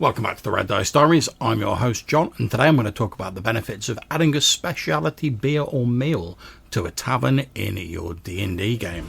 Welcome back to the Red Dice Diaries. I'm your host John, and today I'm going to talk about the benefits of adding a speciality beer or meal to a tavern in your D&D game.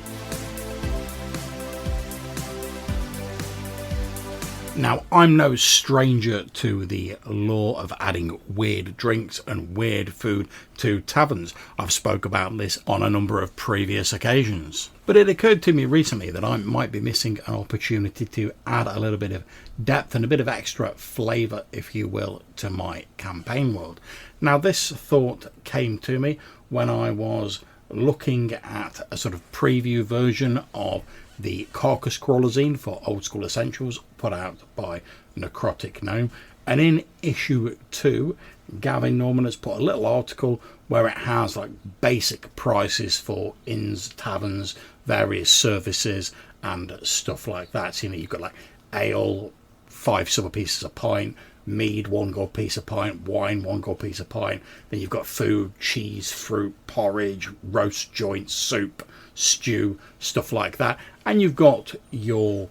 Now, I'm no stranger to the law of adding weird drinks and weird food to taverns. I've spoke about this on a number of previous occasions. But it occurred to me recently that I might be missing an opportunity to add a little bit of depth and a bit of extra flavour, if you will, to my campaign world. Now, this thought came to me when I was looking at a sort of preview version of the Carcass Crawler zine for Old School Essentials put out by Necrotic Gnome. And in issue 2, Gavin Norman has put a little article where it has like basic prices for inns, taverns, various services and stuff like that. So, you've got like ale, 5 silver pieces a pint, mead, 1 gold piece a pint, wine, 1 gold piece a pint. Then you've got food, cheese, fruit, porridge, roast joints, soup, stew, stuff like that. And you've got your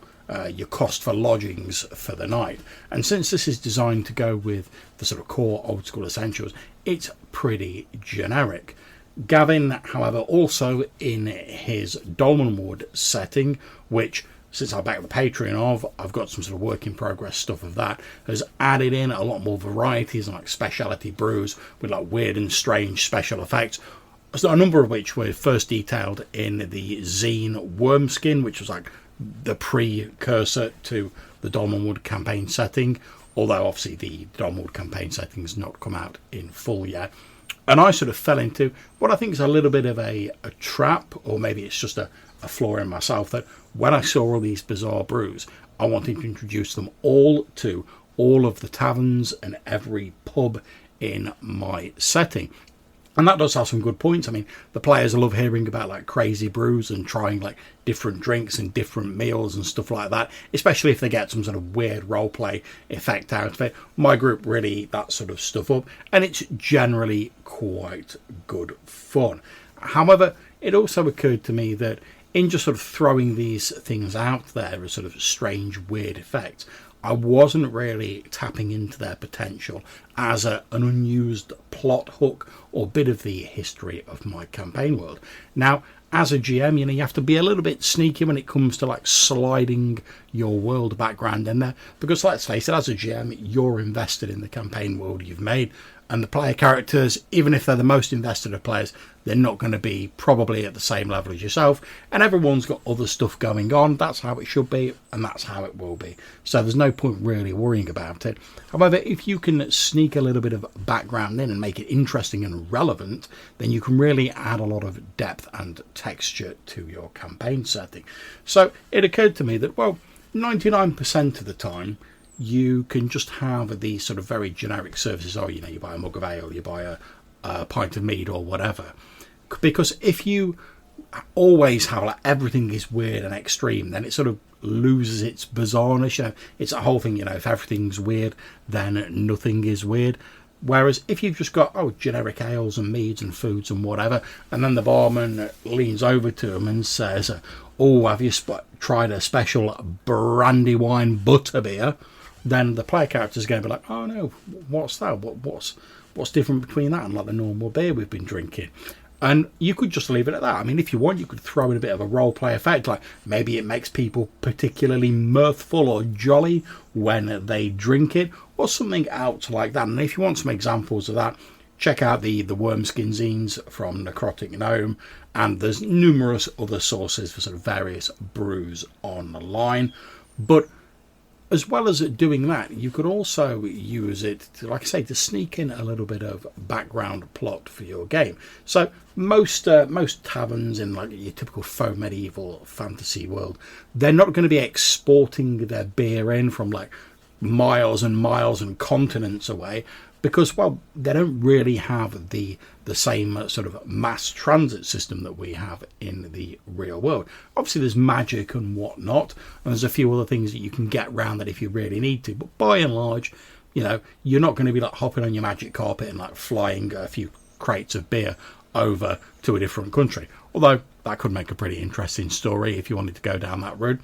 cost for lodgings for the night. And since this is designed to go with the sort of core Old School Essentials, it's pretty generic. Gavin, however, also in his Dolmenwood setting, which since I backed the Patreon of, I've got some sort of work in progress stuff of that, has added in a lot more varieties and like speciality brews with like weird and strange special effects. So a number of which were first detailed in the zine Wormskin, which was like the precursor to the Dolmenwood campaign setting, although obviously the Dolmenwood campaign setting has not come out in full yet. And I sort of fell into what I think is a little bit of a trap, or maybe it's just a flaw in myself, that when I saw all these bizarre brews, I wanted to introduce them all to all of the taverns and every pub in my setting. And that does have some good points. I mean, the players love hearing about like crazy brews and trying like different drinks and different meals and stuff like that, especially if they get some sort of weird roleplay effect out of it. My group really eat that sort of stuff up, and it's generally quite good fun. However, it also occurred to me that in just sort of throwing these things out there as sort of strange, weird effects, I wasn't really tapping into their potential as an unused plot hook or bit of the history of my campaign world. Now, as a GM, you have to be a little bit sneaky when it comes to like sliding your world background in there, because let's face it, as a GM, you're invested in the campaign world you've made, and the player characters, even if they're the most invested of players, they're not going to be probably at the same level as yourself, and everyone's got other stuff going on. That's how it should be, and that's how it will be. So there's no point really worrying about it. However, if you can sneak a little bit of background in and make it interesting and relevant, then you can really add a lot of depth and texture to your campaign setting. So it occurred to me that, well, 99% of the time, you can just have these sort of very generic services. Oh, you buy a mug of ale, you buy a pint of mead or whatever. Because if you always have like everything is weird and extreme, then it sort of loses its bizarreness. It's a whole thing, if everything's weird, then nothing is weird. Whereas if you've just got, generic ales and meads and foods and whatever, and then the barman leans over to them and says, have you tried a special Brandywine butterbeer? Then the player character is going to be like, oh no, what's that? What's different between that and like the normal beer we've been drinking? And you could just leave it at that. I mean, if you want, you could throw in a bit of a role-play effect, like maybe it makes people particularly mirthful or jolly when they drink it, or something else like that. And if you want some examples of that, check out the Wormskin zines from Necrotic Gnome, and there's numerous other sources for sort of various brews online. But as well as doing that, you could also use it to, like I say, to sneak in a little bit of background plot for your game. So most taverns in like your typical faux medieval fantasy world, they're not going to be exporting their beer in from like miles and miles and continents away, because, well, they don't really have the same sort of mass transit system that we have in the real world. Obviously, there's magic and whatnot, and there's a few other things that you can get around that if you really need to. But by and large, you're not going to be like hopping on your magic carpet and like flying a few crates of beer over to a different country. Although that could make a pretty interesting story if you wanted to go down that route.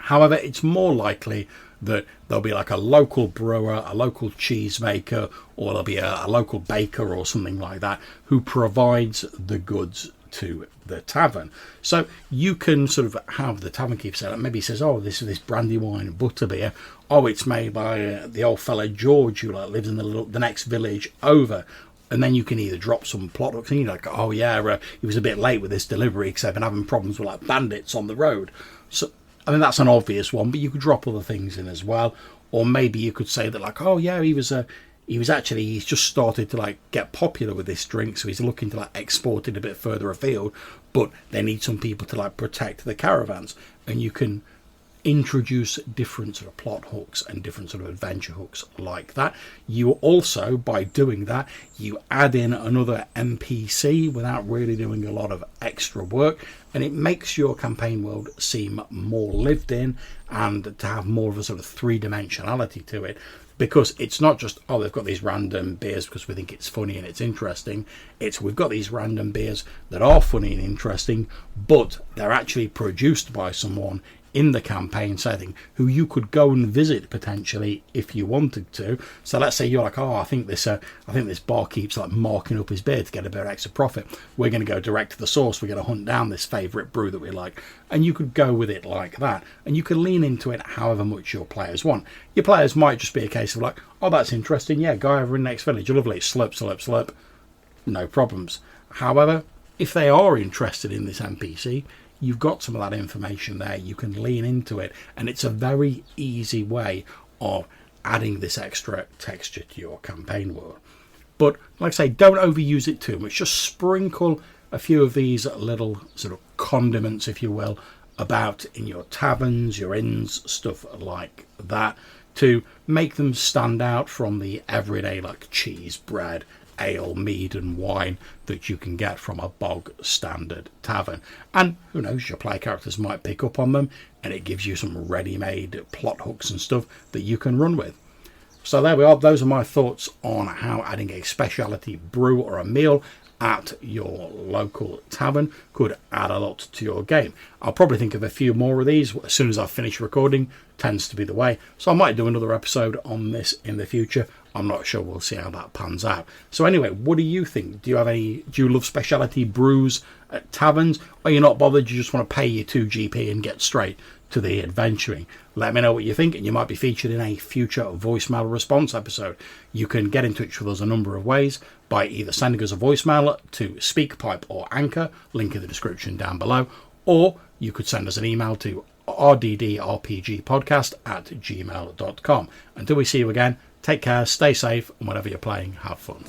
However, it's more likely that there'll be like a local brewer, a local cheesemaker, or there'll be a local baker or something like that who provides the goods to the tavern. So you can sort of have the tavern keeper say, like, maybe he says, oh, this is this brandy wine and butterbeer. Oh, it's made by the old fella George who like lives in the next village over. And then you can either drop some plot hooks and you're like, oh yeah, he was a bit late with this delivery because I've been having problems with like bandits on the road. So I mean, that's an obvious one, but you could drop other things in as well. Or maybe you could say that like, oh yeah, he's just started to like get popular with this drink, so he's looking to like export it a bit further afield, but they need some people to like protect the caravans. And you can introduce different sort of plot hooks and different sort of adventure hooks like that. You also, by doing that, you add in another NPC without really doing a lot of extra work, and it makes your campaign world seem more lived in and to have more of a sort of three-dimensionality to it, because it's not just, oh, they've got these random beers because we think it's funny and it's interesting. It's, we've got these random beers that are funny and interesting, but they're actually produced by someone in the campaign setting who you could go and visit potentially if you wanted to. So let's say you're like, oh, I think this bar keeps like marking up his beer to get a bit of extra profit. We're going to go direct to the source. We're going to hunt down this favourite brew that we like. And you could go with it like that. And you can lean into it however much your players want. Your players might just be a case of like, oh, that's interesting. Yeah, go over in the next village. Lovely. Slurp, slurp, slurp. No problems. However, if they are interested in this NPC, you've got some of that information there. You can lean into it, and it's a very easy way of adding this extra texture to your campaign world. But like I say, don't overuse it too much. Just sprinkle a few of these little sort of condiments, if you will, about in your taverns, your inns, stuff like that, to make them stand out from the everyday like cheese, bread, ale, mead and wine that you can get from a bog standard tavern. And who knows, your player characters might pick up on them, and it gives you some ready-made plot hooks and stuff that you can run with. So there we are. Those are my thoughts on how adding a specialty brew or a meal at your local tavern could add a lot to your game. I'll probably think of a few more of these as soon as I finish recording. Tends to be the way. So I might do another episode on this in the future. I'm not sure. We'll see how that pans out. So anyway, what do you think? Do you love specialty brews at taverns? Or you're not bothered, you just want to pay your 2GP and get straight to the adventuring? Let me know what you think, and you might be featured in a future voicemail response episode. You can get in touch with us a number of ways, by either sending us a voicemail to SpeakPipe or Anchor, link in the description down below, or you could send us an email to rddrpgpodcast@gmail.com. Until we see you again, take care, stay safe, and whatever you're playing, have fun.